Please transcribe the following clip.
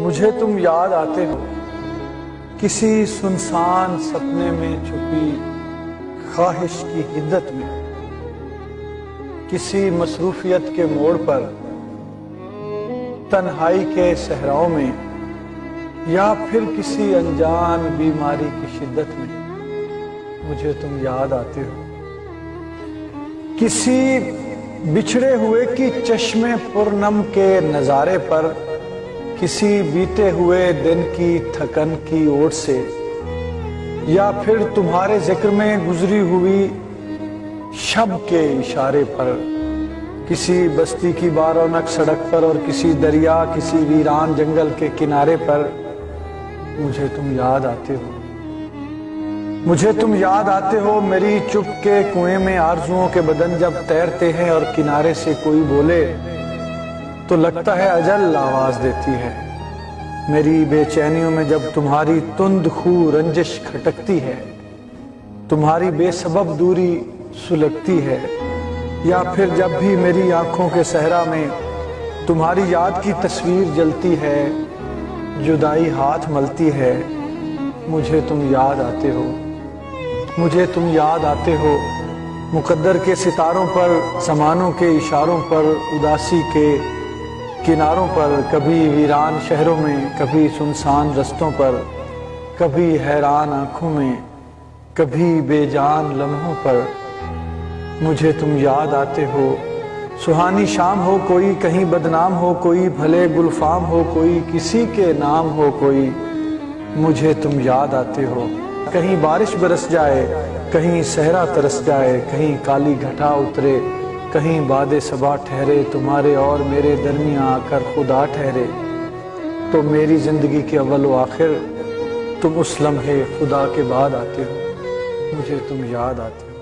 مجھے تم یاد آتے ہو کسی سنسان سپنے میں چھپی خواہش کی حدت میں، کسی مصروفیت کے موڑ پر، تنہائی کے صحراؤں میں، یا پھر کسی انجان بیماری کی شدت میں مجھے تم یاد آتے ہو۔ کسی بچھڑے ہوئے کی چشمے پرنم کے نظارے پر، کسی بیتے ہوئے دن کی تھکن کی اوٹ سے، یا پھر تمہارے ذکر میں گزری ہوئی شب کے اشارے پر، کسی بستی کی بارونق سڑک پر اور کسی دریا، کسی ویران جنگل کے کنارے پر مجھے تم یاد آتے ہو۔ مجھے تم یاد آتے ہو میری چپ کے کنویں میں آرزوؤں کے بدن جب تیرتے ہیں اور کنارے سے کوئی بولے تو لگتا ہے اجل آواز دیتی ہے۔ میری بے چینیوں میں جب تمہاری تند خو رنجش کھٹکتی ہے، تمہاری بے سبب دوری سلگتی ہے، یا پھر جب بھی میری آنکھوں کے صحرا میں تمہاری یاد کی تصویر جلتی ہے، جدائی ہاتھ ملتی ہے، مجھے تم یاد آتے ہو۔ مجھے تم یاد آتے ہو مقدر کے ستاروں پر، زمانوں کے اشاروں پر، اداسی کے کناروں پر، کبھی ویران شہروں میں، کبھی سنسان رستوں پر، کبھی حیران آنکھوں میں، کبھی بے جان لمحوں پر مجھے تم یاد آتے ہو۔ سہانی شام ہو کوئی کہیں بدنام ہو، کوئی بھلے گلفام ہو کوئی کسی کے نام ہو کوئی، مجھے تم یاد آتے ہو۔ کہیں بارش برس جائے، کہیں صحرا ترس جائے، کہیں کالی گھٹا اترے، کہیں باد صبا ٹھہرے، تمہارے اور میرے درمیاں آ کر خدا ٹھہرے، تو میری زندگی کے اول و آخر تم اس لمحے خدا کے بعد آتے ہو، مجھے تم یاد آتے ہو۔